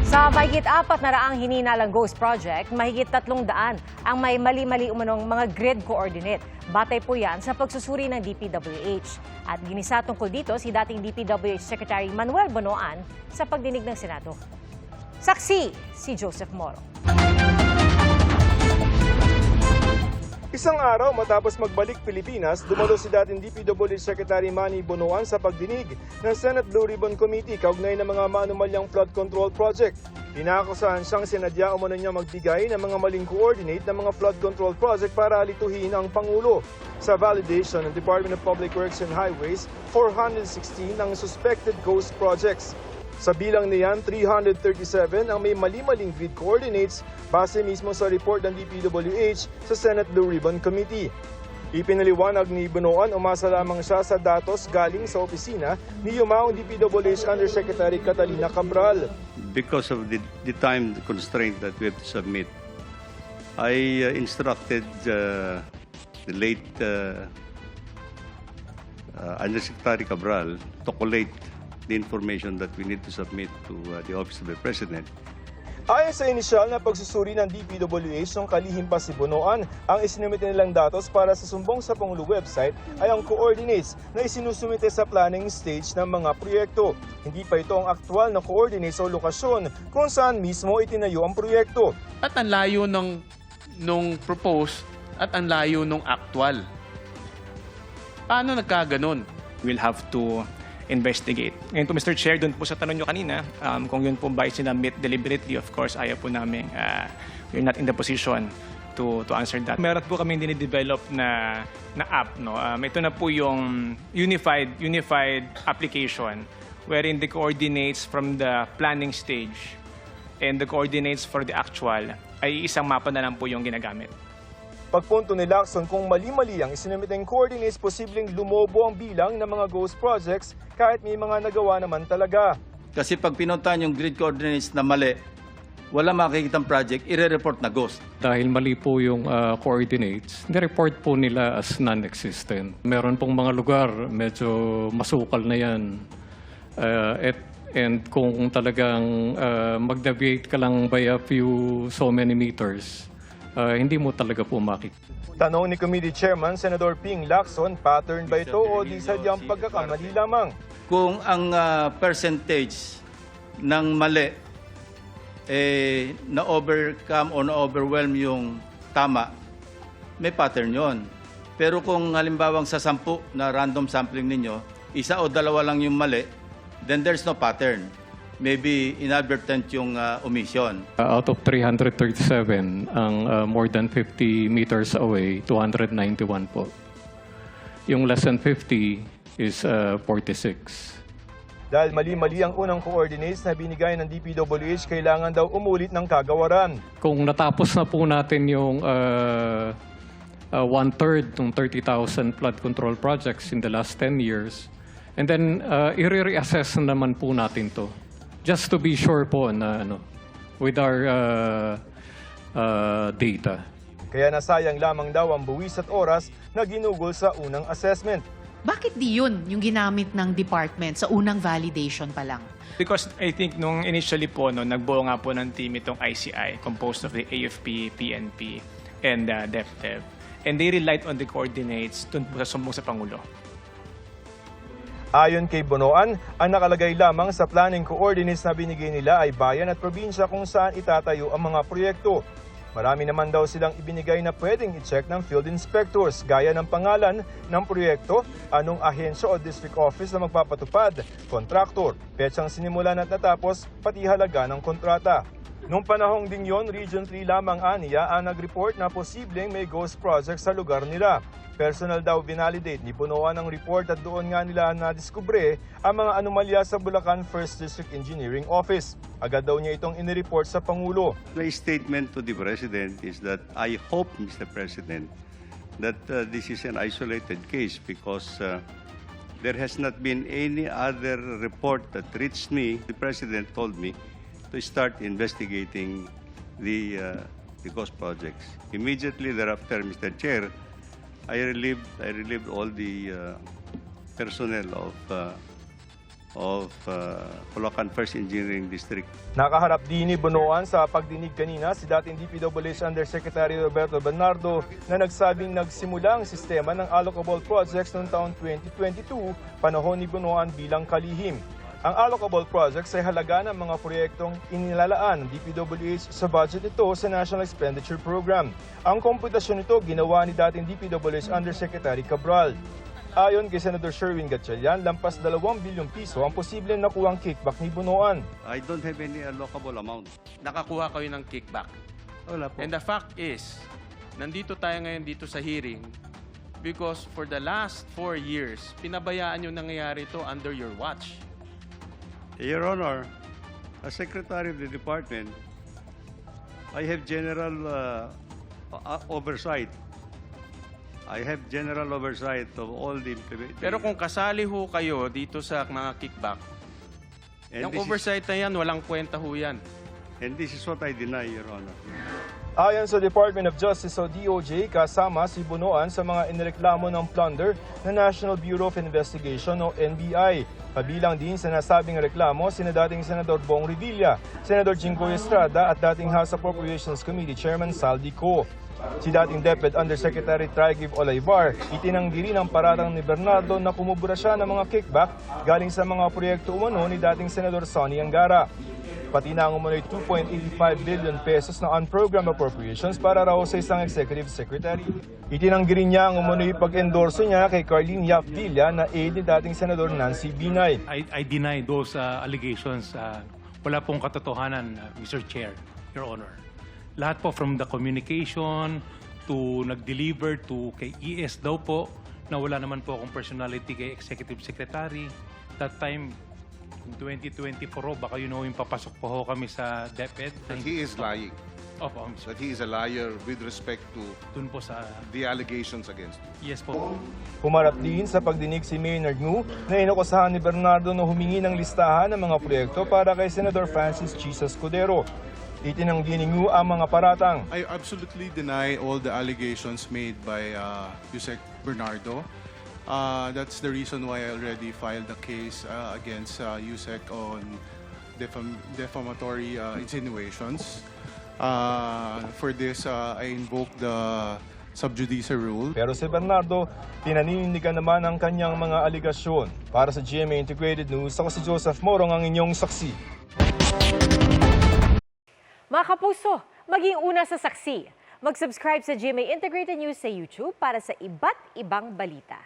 Sa mahigit 400 hininalang Ghost Project, mahigit 300 ang may mali-mali umanong mga grid coordinate. Batay po yan sa pagsusuri ng DPWH. At ginisa tungkol dito si dating DPWH Secretary Manuel Bonoan sa pagdinig ng Senado. Saksi si Joseph Moro. Isang araw matapos magbalik Pilipinas, dumalo si dating DPWH Secretary Manny Bonoan sa pagdinig ng Senate Blue Ribbon Committee kaugnay ng mga maanumalyang flood control project. Inaakusahan siyang sinadya umano niya magbigay ng mga maling coordinate ng mga flood control project para alituhin ang Pangulo. Sa validation ng Department of Public Works and Highways, 416 ang suspected ghost projects. Sa bilang niyan, 337 ang may mali-maling grid coordinates base mismo sa report ng DPWH sa Senate Blue Ribbon Committee. Ipinaliwanag ni Bonoan, umasa lamang siya sa datos galing sa opisina ni yumaong DPWH Undersecretary Catalina Cabral. Because of the time constraint that we have to submit, I instructed the late Undersecretary Cabral to collate the information that we need to submit to the Office of the President. Ayon sa inisyal na pagsusuri ng DPWH nung kalihim pa si Bonoan, ang isinumite nilang datos para sa sumbong sa Pangulo website ay ang coordinates na isinusumite sa planning stage ng mga proyekto. Hindi pa ito ang aktual na coordinates o lokasyon kung saan mismo itinayo ang proyekto. At ang layo nung proposed at ang layo nung actual. Paano nagkaganon? We'll have to investigate. Ngayon po, Mr. Chair, doon po sa tanong nyo kanina, kung yun po ba sinamit deliberately, of course, ayaw po namin, we're not in the position to answer that. Meron po kami dinidevelop na app. No? Ito na po yung unified application wherein the coordinates from the planning stage and the coordinates for the actual ay isang mapa na lang po yung ginagamit. Pagpunto ni Lacson, kung mali-mali ang isinumiteng coordinates, posibleng lumobo ang bilang ng mga ghost projects kahit may mga nagawa naman talaga. Kasi pag pinuntahan yung grid coordinates na mali, wala makikitang project, ire-report na ghost. Dahil mali po yung coordinates, nireport po nila as non-existent. Meron pong mga lugar, medyo masukal na yan. And kung talagang mag-deviate ka lang by a few so many meters, hindi mo talaga po makita. Tanong ni Committee Chairman Senador Ping Lacson, pattern ba ito o di sadyang pagkakamali lamang? Kung ang percentage ng mali na-overcome o na-overwhelm yung tama, may pattern yon. Pero kung halimbawang sa 10 na random sampling ninyo, isa o dalawa lang yung mali, then there's no pattern. Maybe inadvertent yung omission. Out of 337, ang more than 50 meters away, 291 po. Yung less than 50 is 46. Dahil mali-mali ang unang coordinates na binigay ng DPWH, kailangan daw umulit ng kagawaran. Kung natapos na po natin yung one-third ng 30,000 flood control projects in the last 10 years, and then i-reassess naman po natin to. Just to be sure po na with our data. Kaya nasayang lamang daw ang buwis at oras na ginugol sa unang assessment. Bakit di yun yung ginamit ng department sa unang validation pa lang? Because I think nung initially po, nagbuo nga po ng team itong ICI, composed of the AFP, PNP, and DepDev. And they relied on the coordinates dun po sa sumbong sa Pangulo. Ayon kay Bonoan, ang nakalagay lamang sa planning coordinates na binigay nila ay bayan at probinsya kung saan itatayo ang mga proyekto. Marami naman daw silang ibinigay na pwedeng i-check ng field inspectors, gaya ng pangalan ng proyekto, anong ahensya o district office na magpapatupad, kontraktor, petsang sinimulan at natapos, pati halaga ng kontrata. Noong panahong din yon, Region 3 lamang aniya ang nag-report na posibleng may ghost project sa lugar nila. Personal daw binalidate ni Bonoan ang report at doon nga nila nadiskubre ang mga anomalya sa Bulacan 1st District Engineering Office. Agad daw niya itong inireport sa Pangulo. My statement to the President is that I hope, Mr. President, that this is an isolated case because there has not been any other report that reached me. The President told me to start investigating the ghost projects. Immediately thereafter, Mr. Chair, I relieved all the personnel of Caloocan First Engineering District. Nakaharap din ni Bonoan sa pagdinig kanina si dating DPWH Undersecretary Roberto Bernardo na nagsabing nagsimula ang sistema ng allocable projects noong taong 2022, panahon ni Bonoan bilang kalihim. Ang allocable projects ay halaga ng mga proyektong inilalaan ng DPWH sa budget ito sa National Expenditure Program. Ang komputasyon nito ginawa ni dating DPWH Undersecretary Cabral. Ayon kay Senator Sherwin Gatchalian, lampas 2 bilyong piso ang posibleng nakuhang kickback ni Bonoan. I don't have any allocable amount. Nakakuha kayo ng kickback. Wala po. And the fact is, nandito tayo ngayon dito sa hearing because for the last 4 years, pinabayaan yung nangyayari ito under your watch. Your Honor, as Secretary of the Department, I have general oversight. I have general oversight of all the Pero kung kasali ho kayo dito sa mga kickback, yung oversight na yan, walang kwenta ho yan. And this is what I deny, Your Honor. Ayon sa Department of Justice o DOJ, kasama si Bonoan sa mga inireklamo ng plunder ng National Bureau of Investigation o NBI. Kabilang din sa nasabing reklamo sina dating Senador Bong Revilla, Senador Jinggoy Estrada at dating House Appropriations Committee Chairman Saldi Co. Si dating DepEd Undersecretary Trigib Olaybar, itinanggi rin ang paratang ni Bernardo na kumubura siya ng mga kickback galing sa mga proyekto umano ni dating Senador Sonny Angara. Pati na ang umano'y 2.85 billion pesos na unprogrammed appropriations para raw sa isang executive secretary. Itinanggi rin niya ang umano'y pag-endorso niya kay Carlene Yap Villa na aide ni dating Senador Nancy Binay. I deny those allegations. Wala pong katotohanan, Mr. Chair, Your Honor. Lahat po from the communication to nag-deliver to kay ES daw po na wala naman po akong personality kay Executive Secretary. That time, in 2024, baka yun yung papasok po ho kami sa DepEd. That he is lying. Opo, Mr. That he is a liar with respect to Dun po sa... the allegations against him. Yes po. Humarap din sa pagdinig si Maynard Ngu na inakusahan ni Bernardo na humingi ng listahan ng mga proyekto para kay Senador Francis Chisa Escudero. Itinanggi ni Ngu ang mga paratang. I absolutely deny all the allegations made by Yusek Bernardo. That's the reason why I already filed a case against Yusek on defamatory insinuations. For this, I invoke the sub judice rule. Pero si Bernardo, pinaninindigan naman ang kanyang mga aligasyon. Para sa GMA Integrated News, ako si Joseph Morong, ang inyong saksi. Mga kapuso, maging una sa saksi. Mag-subscribe sa GMA Integrated News sa YouTube para sa iba't ibang balita.